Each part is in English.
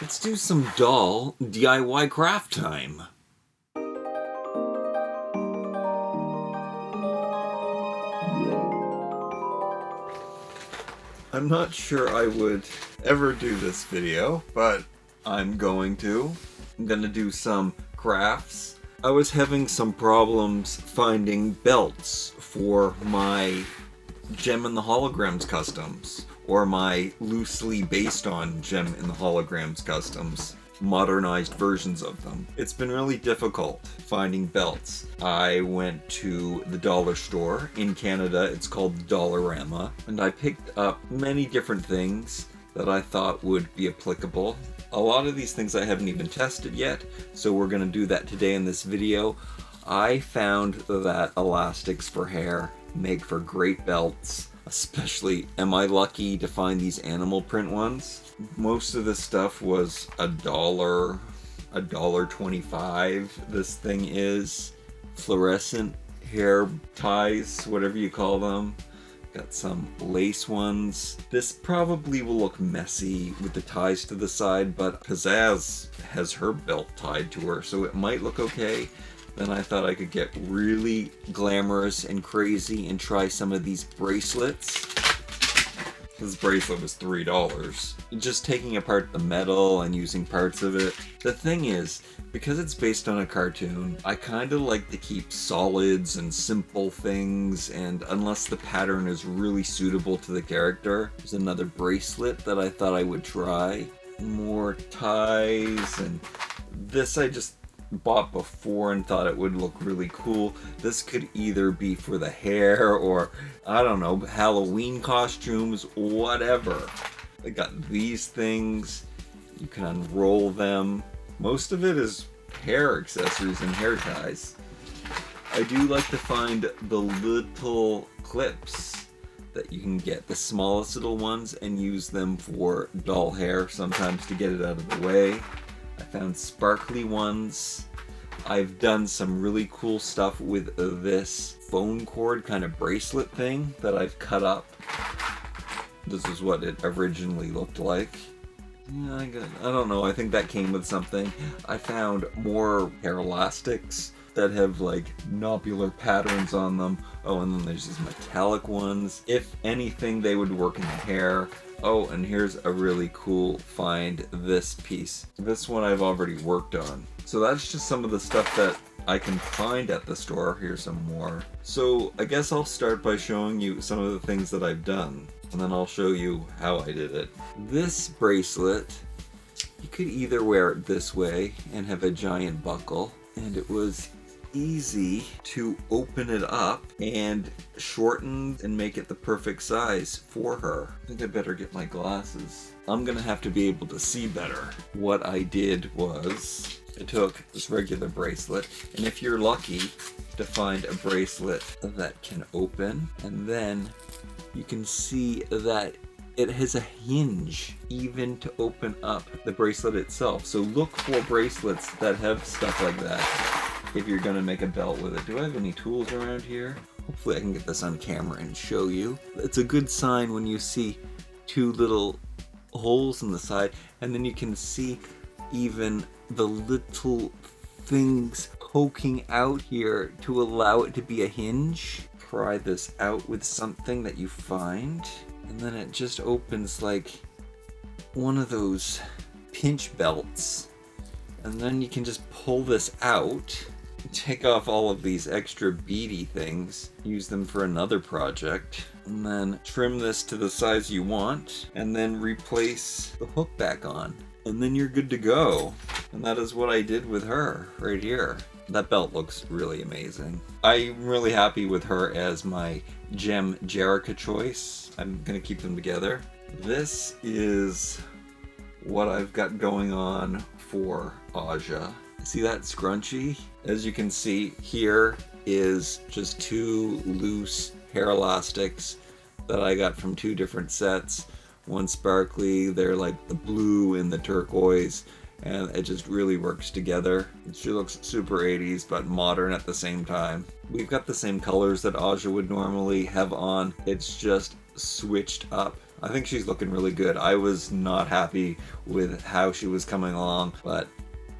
Let's do some doll DIY craft time. I'm not sure I would ever do this video, but I'm going to. I'm gonna do some crafts. I was having some problems finding belts for my Gem in the Holograms customs, or my loosely based on Gem in the Holograms customs, modernized versions of them. It's been really difficult finding belts. I went to the dollar store in Canada, it's called Dollarama, and I picked up many different things that I thought would be applicable. A lot of these things I haven't even tested yet, so we're going to do that today in this video. I found that elastics for hair make for great belts. Especially, am I lucky to find these animal print ones? Most of this stuff was $1.25. This thing is fluorescent hair ties, whatever you call them. Got some lace ones. This probably will look messy with the ties to the side, but Pizzazz has her belt tied to her, so it might look okay. Then I thought I could get really glamorous and crazy and try some of these bracelets. This bracelet was $3. Just taking apart the metal and using parts of it. The thing is, because it's based on a cartoon, I kind of like to keep solids and simple things, and unless the pattern is really suitable to the character. There's another bracelet that I thought I would try. More ties, and this I just bought before and thought it would look really cool. This could either be for the hair or, I don't know, Halloween costumes, whatever. I got these things. You can unroll them. Most of it is hair accessories and hair ties. I do like to find the little clips that you can get, the smallest little ones, and use them for doll hair sometimes to get it out of the way. I found sparkly ones. I've done some really cool stuff with this phone cord kind of bracelet thing that I've cut up. This is what it originally looked like. Yeah, I don't know, I think that came with something. I found more hair elastics that have like nobular patterns on them. Oh, and then there's these metallic ones. If anything, they would work in the hair. Oh, and here's a really cool find, this piece. This one I've already worked on. So that's just some of the stuff that I can find at the store. Here's some more. So I guess I'll start by showing you some of the things that I've done, and then I'll show you how I did it. This bracelet, you could either wear it this way and have a giant buckle, and it was easy to open it up and shorten and make it the perfect size for her. I think I better get my glasses. I'm gonna have to be able to see better. What I did was I took this regular bracelet, and if you're lucky to find a bracelet that can open, and then you can see that it has a hinge even to open up the bracelet itself. So look for bracelets that have stuff like that if you're gonna make a belt with it. Do I have any tools around here? Hopefully I can get this on camera and show you. It's a good sign when you see two little holes in the side, and then you can see even the little things poking out here to allow it to be a hinge. Pry this out with something that you find, and then it just opens like one of those pinch belts. And then you can just pull this out, take off all of these extra beady things, use them for another project, and then trim this to the size you want, and then replace the hook back on. And then you're good to go. And that is what I did with her right here. That belt looks really amazing. I'm really happy with her as my Gem Jerica choice. I'm gonna keep them together. This is what I've got going on for Aja. See that scrunchie? As you can see, here is just two loose hair elastics that I got from two different sets. One sparkly, they're like the blue and the turquoise, and it just really works together. She looks super 80s but modern at the same time. We've got the same colors that Aja would normally have on. It's just switched up. I think she's looking really good. I was not happy with how she was coming along, but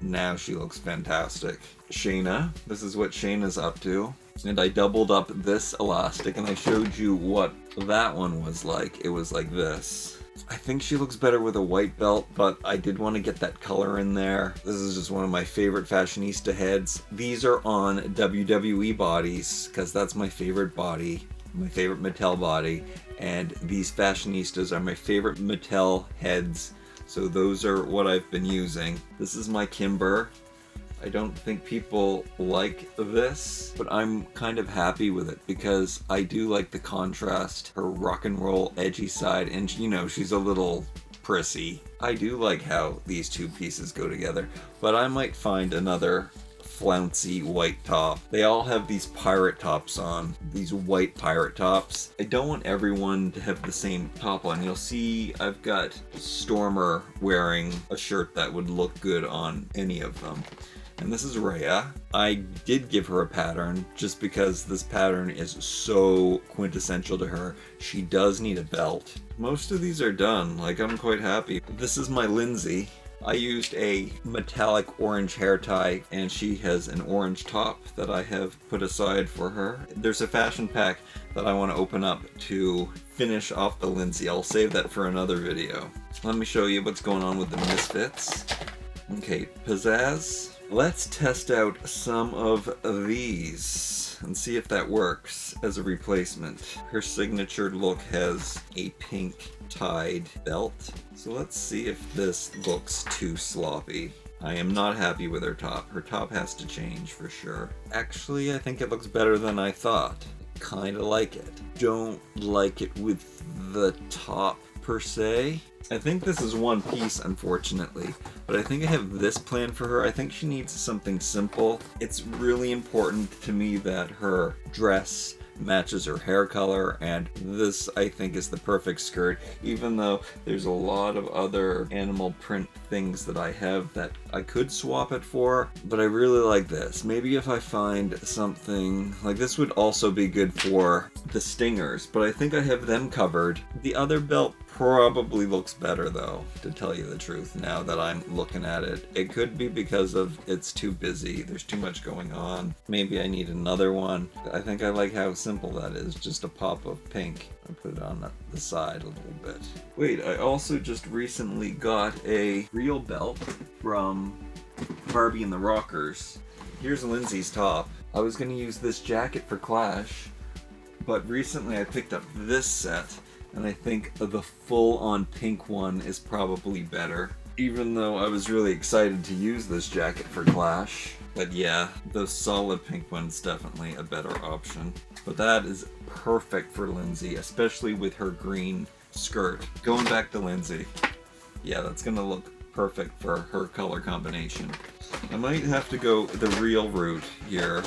now she looks fantastic. Shayna, this is what Shayna's up to. And I doubled up this elastic and I showed you what that one was like. It was like this. I think she looks better with a white belt, but I did want to get that color in there. This is just one of my favorite Fashionista heads. These are on WWE bodies, because that's my favorite body, my favorite Mattel body, and these Fashionistas are my favorite Mattel heads, so those are what I've been using. This is my Kimber. I don't think people like this, but I'm kind of happy with it because I do like the contrast, her rock and roll edgy side, and you know, she's a little prissy. I do like how these two pieces go together, but I might find another flouncy white top. They all have these pirate tops on, these white pirate tops. I don't want everyone to have the same top on. You'll see I've got Stormer wearing a shirt that would look good on any of them. And this is Rhea. I did give her a pattern just because this pattern is so quintessential to her. She does need a belt. Most of these are done, like I'm quite happy. This is my Lindsay. I used a metallic orange hair tie and she has an orange top that I have put aside for her. There's a fashion pack that I want to open up to finish off the Lindsay. I'll save that for another video. Let me show you what's going on with the Misfits. Okay, Pizzazz. Let's test out some of these and see if that works as a replacement. Her signature look has a pink tied belt. So let's see if this looks too sloppy. I am not happy with her top. Her top has to change for sure. Actually, I think it looks better than I thought. Kinda like it. Don't like it with the top per se. I think this is one piece, unfortunately, but I think I have this plan for her. I think she needs something simple. It's really important to me that her dress matches her hair color, and this I think is the perfect skirt, even though there's a lot of other animal print things that I have that I could swap it for, but I really like this. Maybe if I find something like this would also be good for the stingers, but I think I have them covered. The other belt probably looks better though, to tell you the truth, now that I'm looking at it. It could be because of it's too busy, there's too much going on. Maybe I need another one. I think I like how simple that is, just a pop of pink. I put it on the side a little bit. Wait, I also just recently got a real belt from Barbie and the Rockers. Here's Lindsay's top. I was gonna use this jacket for Clash, but recently I picked up this set, and I think the full-on pink one is probably better. Even though I was really excited to use this jacket for Clash. But yeah, the solid pink one's definitely a better option. But that is perfect for Lindsay, especially with her green skirt. Going back to Lindsay. Yeah, that's gonna look perfect for her color combination. I might have to go the real route here.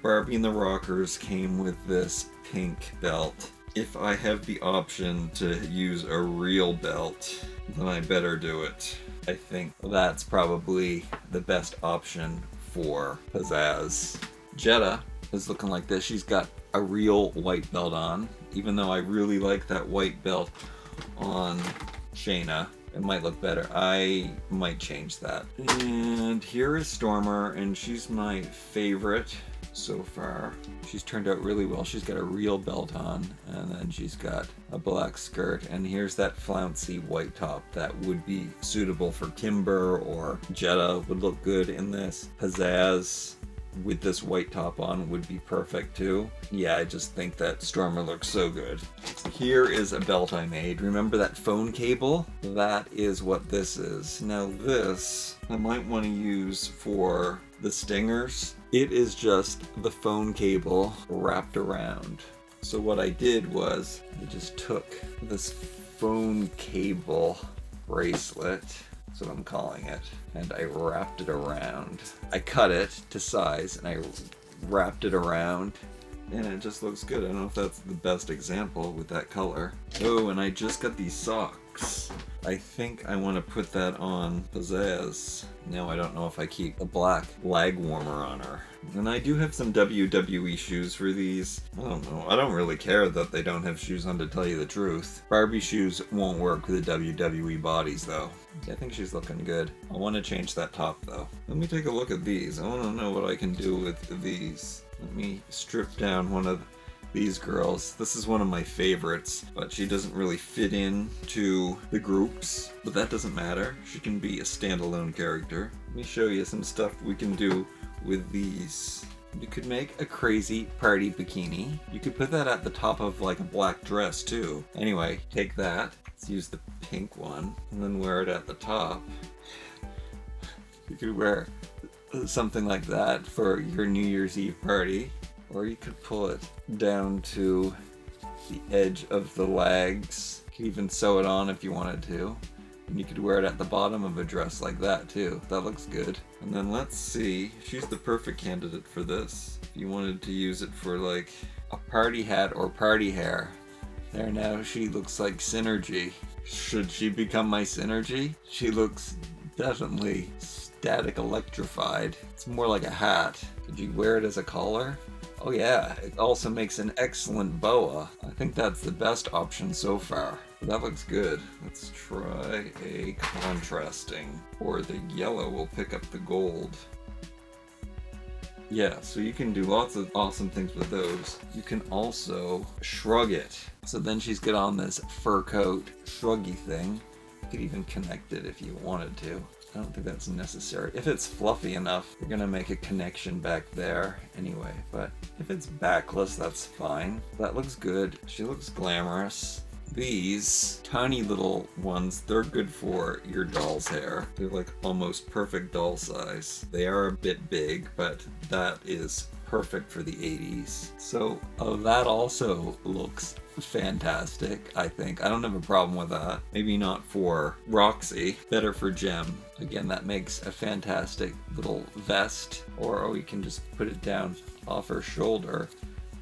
Barbie and the Rockers came with this pink belt. If I have the option to use a real belt, then I better do it. I think that's probably the best option for Pizzazz. Jetta is looking like this. She's got a real white belt on, even though I really like that white belt on Shayna. It might look better. I might change that. And here is Stormer, and she's my favorite so far. She's turned out really well. She's got a real belt on, and then she's got a black skirt, and here's that flouncy white top that would be suitable for Kimber, or Jetta would look good in this. Pizzazz with this white top on would be perfect too. Yeah, I just think that Stormer looks so good. Here is a belt I made. Remember that phone cable? That is what this is. Now this, I might want to use for the stingers. It is just the phone cable wrapped around. So what I did was, I just took this phone cable bracelet, that's what I'm calling it, and I wrapped it around. I cut it to size and I wrapped it around, and it just looks good. I don't know if that's the best example with that color. Oh, and I just got these socks. I think I want to put that on Pizzazz. Now I don't know if I keep a black leg warmer on her. And I do have some WWE shoes for these. I don't know. I don't really care that they don't have shoes on, to tell you the truth. Barbie shoes won't work with the WWE bodies though. I think she's looking good. I want to change that top though. Let me take a look at these. I want to know what I can do with these. Let me strip down one of these girls. This is one of my favorites, but she doesn't really fit in to the groups, but that doesn't matter. She can be a standalone character. Let me show you some stuff we can do with these. You could make a crazy party bikini. You could put that at the top of like a black dress too. Anyway, take that. Let's use the pink one and then wear it at the top. You could wear something like that for your New Year's Eve party. Or you could pull it down to the edge of the legs. You could even sew it on if you wanted to. And you could wear it at the bottom of a dress like that too. That looks good. And then let's see, she's the perfect candidate for this. If you wanted to use it for like a party hat or party hair. There, now she looks like Synergy. Should she become my Synergy? She looks definitely static electrified. It's more like a hat. Could you wear it as a collar? Oh yeah, it also makes an excellent boa. I think that's the best option so far. That looks good. Let's try a contrasting, or the yellow will pick up the gold. Yeah, so you can do lots of awesome things with those. You can also shrug it. So then she's got on this fur coat shruggy thing. You could even connect it if you wanted to. I don't think that's necessary. If it's fluffy enough, you're gonna make a connection back there anyway. But if it's backless, that's fine. That looks good. She looks glamorous. These tiny little ones, they're good for your doll's hair. They're like almost perfect doll size. They are a bit big, but that is perfect for the 80s. So that also looks fantastic, I think. I don't have a problem with that. Maybe not for Roxy, better for Gem. Again, that makes a fantastic little vest, or you can just put it down off her shoulder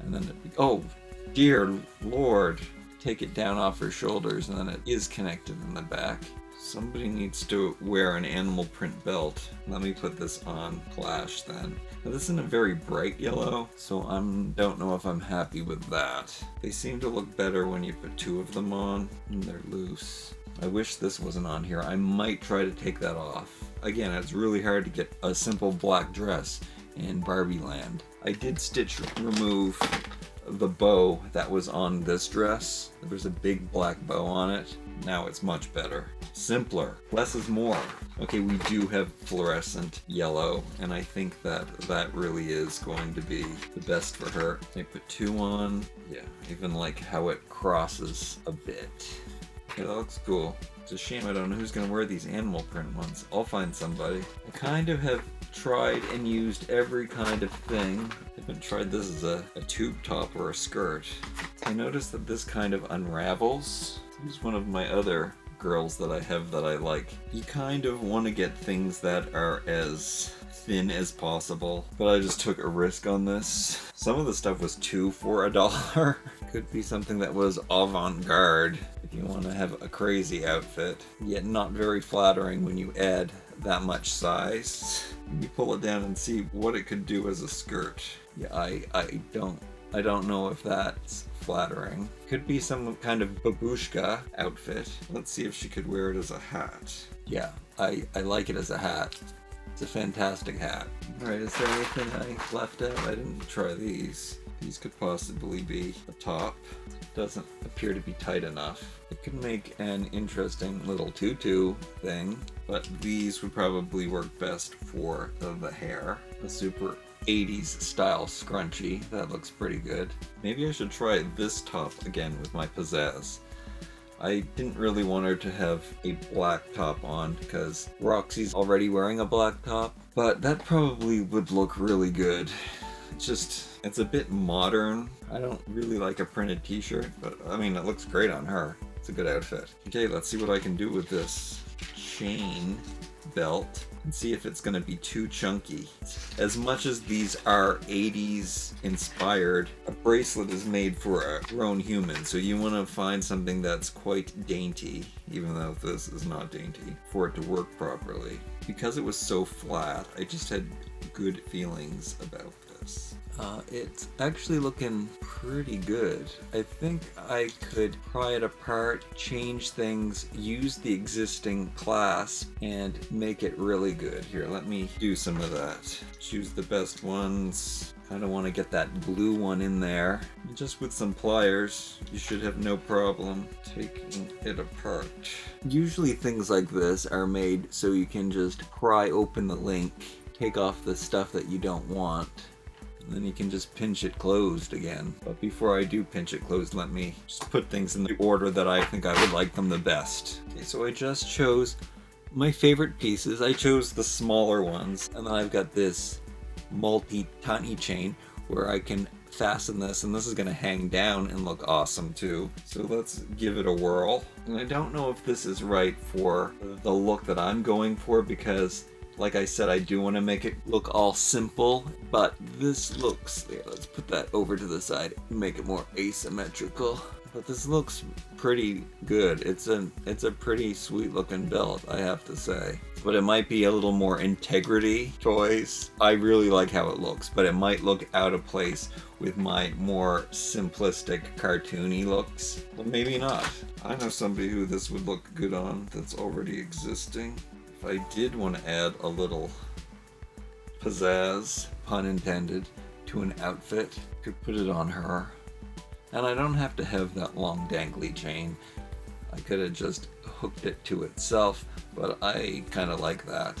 and then oh dear lord, take it down off her shoulders and then it is connected in the back. Somebody needs to wear an animal print belt. Let me put this on Clash then. Now, this isn't a very bright yellow, so I don't know if I'm happy with that. They seem to look better when you put two of them on and they're loose. I wish this wasn't on here. I might try to take that off. Again, it's really hard to get a simple black dress in Barbie land. I did stitch remove the bow that was on this dress. There was a big black bow on it. Now it's much better. Simpler. Less is more. Okay, we do have fluorescent yellow, and I think that that really is going to be the best for her. I put two on. Yeah, even like how it crosses a bit. Yeah, that looks cool. It's a shame I don't know who's going to wear these animal print ones. I'll find somebody. I kind of have tried and used every kind of thing. I haven't tried this as a tube top or a skirt. I noticed that this kind of unravels. This is one of my other girls that I have that I like. You kind of want to get things that are as thin as possible, but I just took a risk on this. Some of the stuff was $2 for $1. Could be something that was avant-garde if you want to have a crazy outfit, yet not very flattering when you add that much size. You pull it down and see what it could do as a skirt. Yeah, I don't know if that's flattering. Could be some kind of babushka outfit. Let's see if she could wear it as a hat. Yeah, I like it as a hat. It's a fantastic hat. Alright, is there anything I left out? I didn't try these. These could possibly be a top. Doesn't appear to be tight enough. It could make an interesting little tutu thing, but these would probably work best for the hair. A super 80s style scrunchie. That looks pretty good. Maybe I should try this top again with my pizzazz. I didn't really want her to have a black top on because Roxy's already wearing a black top, but that probably would look really good. It's a bit modern. I don't really like a printed t-shirt, but I mean, it looks great on her. It's a good outfit. Okay, let's see what I can do with this chain belt. and see if it's going to be too chunky. As much as these are 80s inspired, a bracelet is made for a grown human, so you want to find something that's quite dainty, even though this is not dainty, for it to work properly. Because it was so flat, I just had good feelings about this. It's actually looking pretty good. I think I could pry it apart, change things, use the existing clasp, and make it really good. Here, let me do some of that. Choose the best ones. Kind of want to get that blue one in there. Just with some pliers, you should have no problem taking it apart. Usually things like this are made so you can just pry open the link, take off the stuff that you don't want, and then you can just pinch it closed again. But before I do pinch it closed, let me just put things in the order that I think I would like them the best. Okay, so I just chose my favorite pieces. I chose the smaller ones, and then I've got this multi-tiny chain where I can fasten this, and this is going to hang down and look awesome too. So let's give it a whirl. And I don't know if this is right for the look that I'm going for, because like I said, I do want to make it look all simple, but this looks, yeah, let's put that over to the side and make it more asymmetrical. But this looks pretty good. It's a pretty sweet looking belt, I have to say. But it might be a little more integrity choice. I really like how it looks, but it might look out of place with my more simplistic cartoony looks. But maybe not. I know somebody who this would look good on that's already existing. If I did want to add a little pizzazz, pun intended, to an outfit, I could put it on her. And I don't have to have that long dangly chain. I could have just hooked it to itself, but I kind of like that.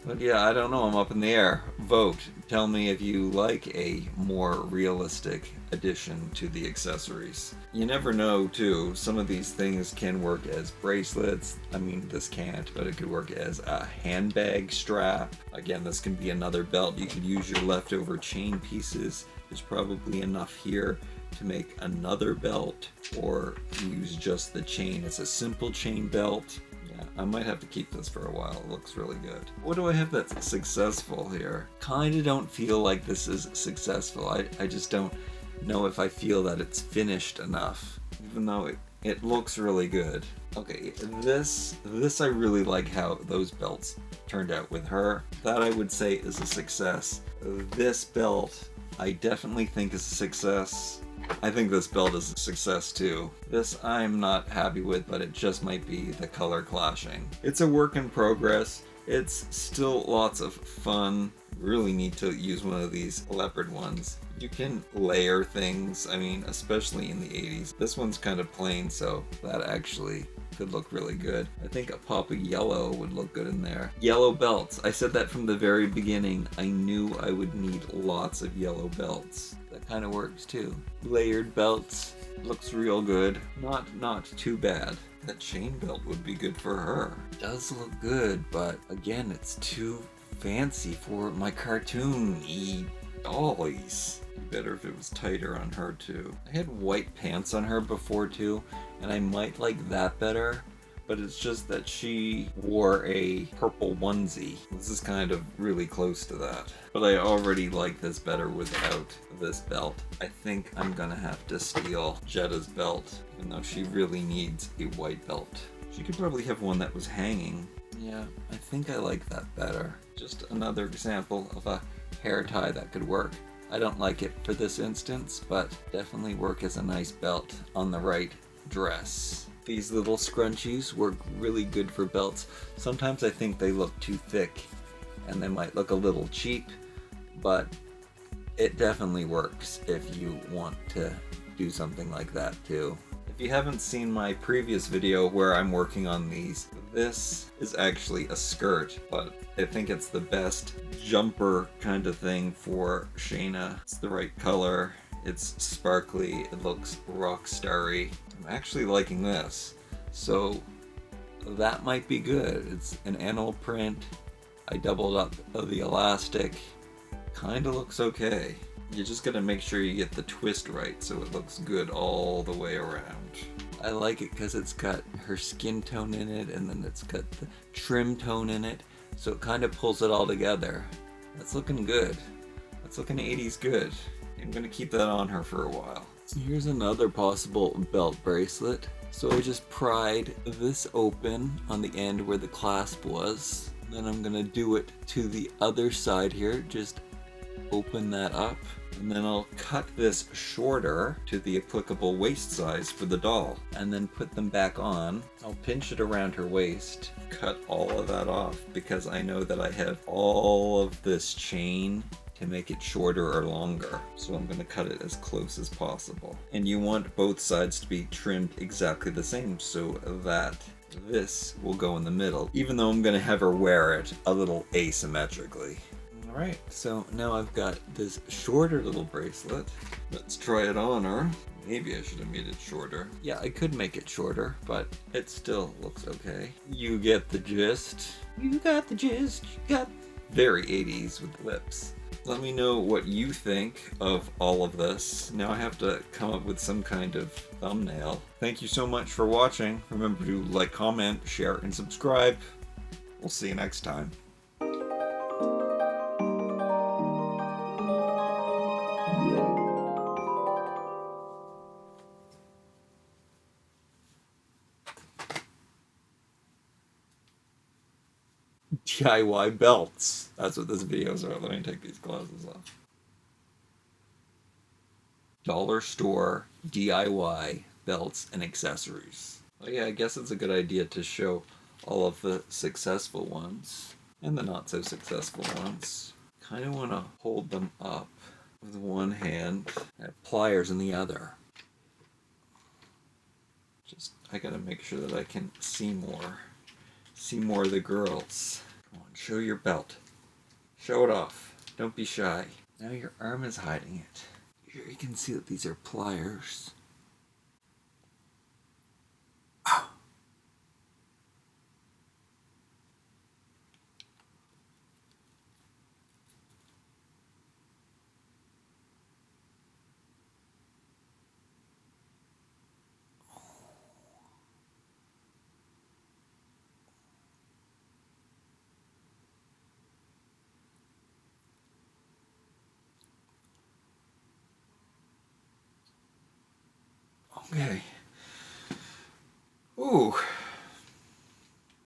But yeah, I don't know, I'm up in the air. Vote. Tell me if you like a more realistic addition to the accessories. You never know too, some of these things can work as bracelets. I mean, this can't, but it could work as a handbag strap. Again, this can be another belt. You could use your leftover chain pieces. There's probably enough here to make another belt, or use just the chain. It's a simple chain belt. Yeah, I might have to keep this for a while. It looks really good. What do I have that's successful here? Kinda don't feel like this is successful. I just don't know if I feel that it's finished enough, even though it looks really good. Okay, this I really like how those belts turned out with her. That I would say is a success. This belt I definitely think is a success. I think this belt is a success too. This I'm not happy with, but it just might be the color clashing. It's a work in progress. It's still lots of fun. Really need to use one of these leopard ones. You can layer things, I mean, especially in the 80s. This one's kind of plain, so that actually could look really good. I think a pop of yellow would look good in there. Yellow belts. I said that from the very beginning. I knew I would need lots of yellow belts. That kind of works too. Layered belts. Looks real good. Not too bad. That chain belt would be good for her. Does look good, but again, it's too fancy for my cartoon-y dollies. Better if it was tighter on her too. I had white pants on her before too, and I might like that better, but it's just that she wore a purple onesie. This is kind of really close to that. But I already like this better without this belt. I think I'm gonna have to steal Jetta's belt, even though she really needs a white belt. She could probably have one that was hanging. Yeah, I think I like that better. Just another example of a hair tie that could work. I don't like it for this instance, but definitely work as a nice belt on the right dress. These little scrunchies work really good for belts. Sometimes I think they look too thick and they might look a little cheap, but it definitely works if you want to do something like that too. If you haven't seen my previous video where I'm working on these, this is actually a skirt, but I think it's the best jumper kind of thing for Shayna. It's the right color, it's sparkly, it looks rock starry. I'm actually liking this, so that might be good. It's an animal print. I doubled up the elastic. Kinda looks okay. You just gotta make sure you get the twist right so it looks good all the way around. I like it because it's got her skin tone in it, and then it's got the trim tone in it. so it kind of pulls it all together. That's looking good. That's looking 80s good. I'm gonna keep that on her for a while. Here's another possible belt bracelet. So I just pried this open on the end where the clasp was. Then I'm gonna do it to the other side here. Just open that up. And then I'll cut this shorter to the applicable waist size for the doll. And then put them back on. I'll pinch it around her waist. Cut all of that off because I know that I have all of this chain to make it shorter or longer. So I'm going to cut it as close as possible. And you want both sides to be trimmed exactly the same so that this will go in the middle, even though I'm going to have her wear it a little asymmetrically. Alright, so now I've got this shorter little bracelet. Let's try it on her. Maybe I should have made it shorter. Yeah, I could make it shorter, but it still looks okay. You get the gist. You got the gist. You got very 80s with lips. Let me know what you think of all of this. Now I have to come up with some kind of thumbnail. Thank you so much for watching. Remember to like, comment, share, and subscribe. We'll see you next time. DIY belts. That's what this video is about. Let me take these glasses off. Dollar store DIY belts and accessories. Oh yeah, I guess it's a good idea to show all of the successful ones and the not so successful ones. Kind of want to hold them up with one hand and have pliers in the other. I gotta make sure that I can see more of the girls. Come on, show your belt. Show it off. Don't be shy. Now your arm is hiding it. Here you can see that these are pliers. Oh. Okay. Ooh.